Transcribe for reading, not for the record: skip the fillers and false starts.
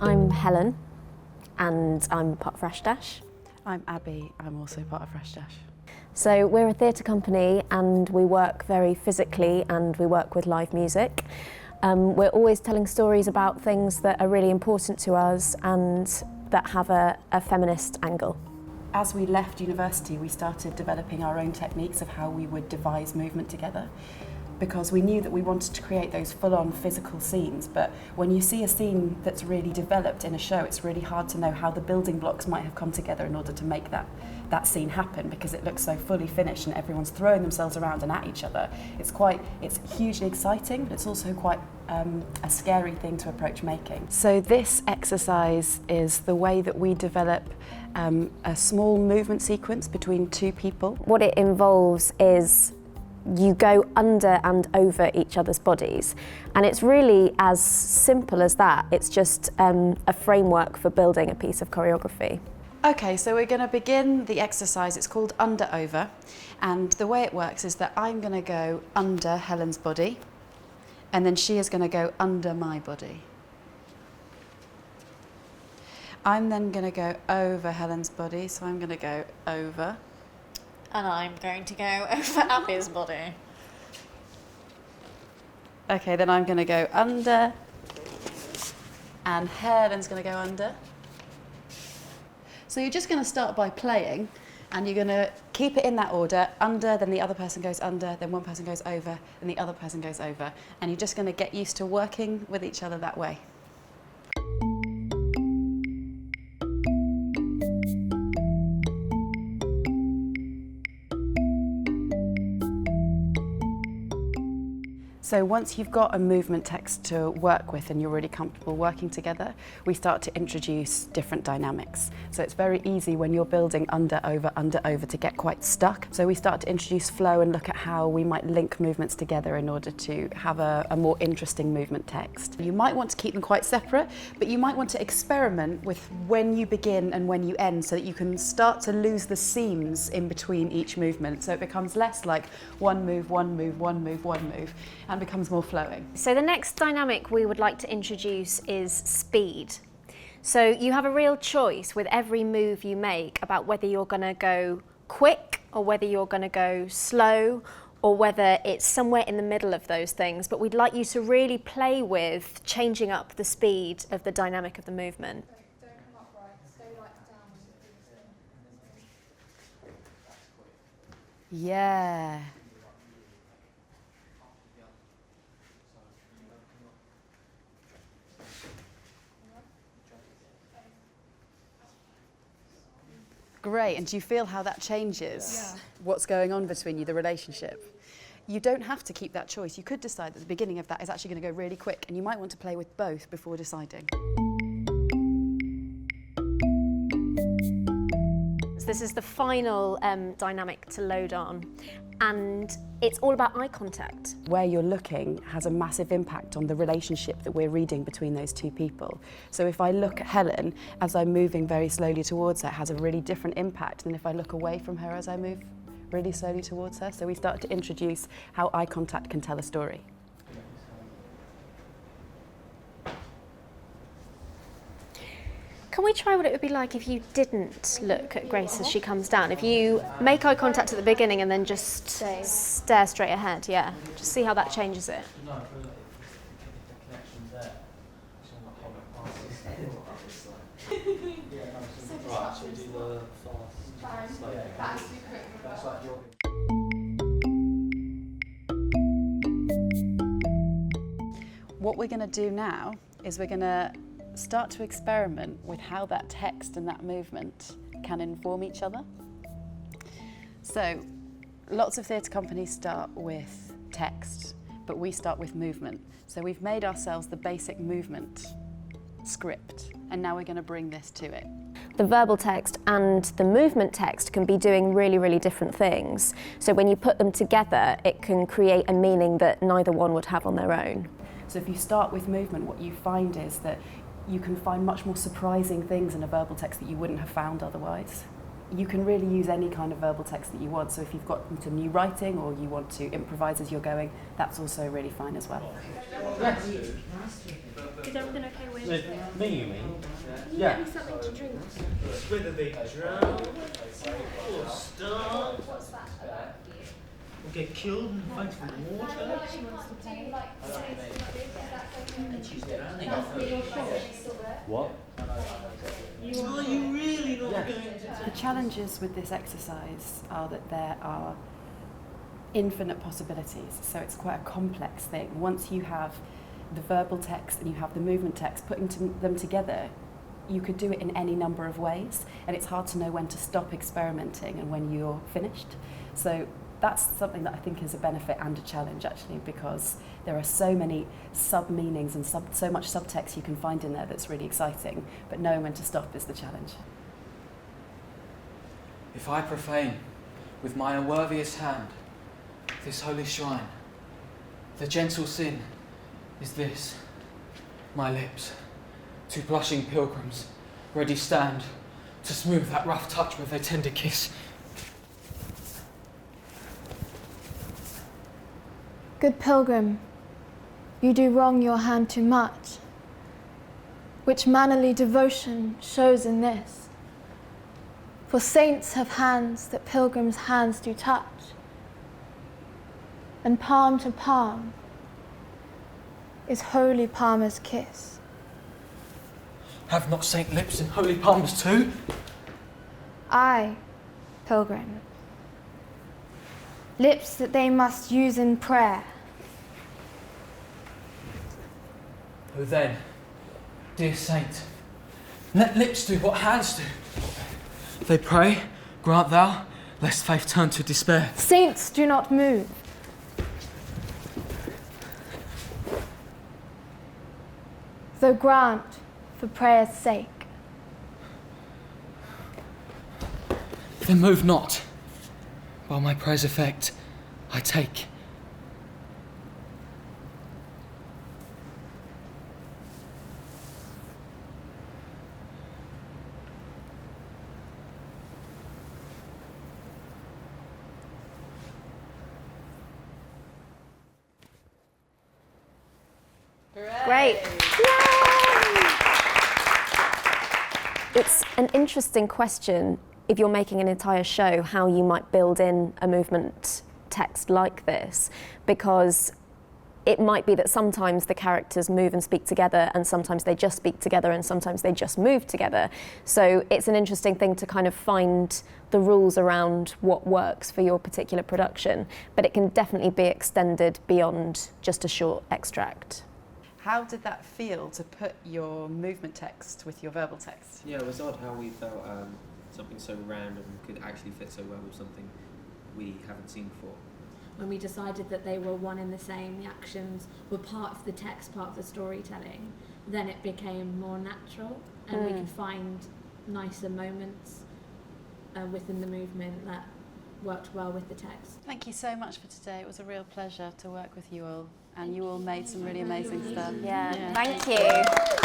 I'm Helen and I'm part of RashDash. I'm Abbi, I'm also part of RashDash. So we're a theatre company and we work very physically and we work with live music. We're always telling stories about things that are really important to us and that have a feminist angle. As we left university, we started developing our own techniques of how we would devise movement together, because we knew that we wanted to create those full-on physical scenes, but when you see a scene that's really developed in a show, it's really hard to know how the building blocks might have come together in order to make that scene happen, because it looks so fully finished and everyone's throwing themselves around and at each other. It's hugely exciting, but it's also quite a scary thing to approach making. So this exercise is the way that we develop a small movement sequence between two people. What it involves is you go under and over each other's bodies, and it's really as simple as that. It's just a framework for building a piece of choreography. Okay, so we're going to begin the exercise. It's called under over, and the way it works is that I'm going to go under Helen's body and then she is going to go under my body. I'm then going to go over Helen's body, so I'm going to go over. And I'm going to go over Abbi's body. Okay, then I'm going to go under, and Helen's going to go under. So you're just going to start by playing, and you're going to keep it in that order: under, then the other person goes under, then one person goes over, then the other person goes over, and you're just going to get used to working with each other that way. So once you've got a movement text to work with and you're really comfortable working together, we start to introduce different dynamics. So it's very easy when you're building under, over to get quite stuck. So we start to introduce flow and look at how we might link movements together in order to have a more interesting movement text. You might want to keep them quite separate, but you might want to experiment with when you begin and when you end, so that you can start to lose the seams in between each movement. So it becomes less like one move, one move, one move, one move, and becomes more flowing. So the next dynamic we would like to introduce is speed. So you have a real choice with every move you make about whether you're going to go quick or whether you're going to go slow, or whether it's somewhere in the middle of those things. But we'd like you to really play with changing up the speed of the dynamic of the movement. Don't come upright, stay like down. Yeah. Great, and do you feel how that changes what's going on between you, the relationship? You don't have to keep that choice. You could decide that the beginning of that is actually going to go really quick, and you might want to play with both before deciding. This is the final dynamic to load on, and it's all about eye contact. Where you're looking has a massive impact on the relationship that we're reading between those two people. So if I look at Helen as I'm moving very slowly towards her, it has a really different impact than if I look away from her as I move really slowly towards her. So we start to introduce how eye contact can tell a story. Can we try what it would be like if you didn't look at Grace as she comes down? If you make eye contact at the beginning and then just stare straight ahead, yeah. Just see how that changes it. What we're going to do now is we're going to start to experiment with how that text and that movement can inform each other. So lots of theatre companies start with text, but we start with movement. So we've made ourselves the basic movement script, and now we're going to bring this to it. The verbal text and the movement text can be doing really, really different things. So when you put them together, it can create a meaning that neither one would have on their own. So if you start with movement, what you find is that you can find much more surprising things in a verbal text that you wouldn't have found otherwise. you can really use any kind of verbal text that you want. So if you've got into new writing or you want to improvise as you're going, that's also really fine as well. Is everything okay with Me, you mean? Get me something to drink. Whether they drown or starve or get killed and fight for water. And she's drowning. What? Are you really not going to? The challenges with this exercise are that there are infinite possibilities, so it's quite a complex thing. Once you have the verbal text and you have the movement text, putting them together, you could do it in any number of ways, and it's hard to know when to stop experimenting and when you're finished. So that's something that I think is a benefit and a challenge, actually, because there are so many sub-meanings and so much subtext you can find in there that's really exciting, but knowing when to stop is the challenge. If I profane with my unworthiest hand this holy shrine, the gentle sin is this: my lips, two blushing pilgrims, ready stand to smooth that rough touch with their tender kiss. Good pilgrim, you do wrong your hand too much, which mannerly devotion shows in this. For saints have hands that pilgrims' hands do touch, and palm to palm is holy palmer's kiss. Have not saint lips and holy palms too? Aye, pilgrim, lips that they must use in prayer. Oh then, dear saint, let lips do what hands do. They pray, grant thou, lest faith turn to despair. Saints do not move. Though grant for prayer's sake. Then move not, while my prayer's effect I take. Great. It's an interesting question, if you're making an entire show, how you might build in a movement text like this, because it might be that sometimes the characters move and speak together, and sometimes they just speak together, and sometimes they just move together. So it's an interesting thing to kind of find the rules around what works for your particular production, but it can definitely be extended beyond just a short extract. How did that feel to put your movement text with your verbal text? Yeah, it was odd how we felt something so random could actually fit so well with something we haven't seen before. When we decided that they were one and the same, the actions were part of the text, part of the storytelling, then it became more natural, and we could find nicer moments within the movement that worked well with the text. Thank you so much for today. It was a real pleasure to work with you all, and you all made some really amazing stuff. Yeah. Thank you.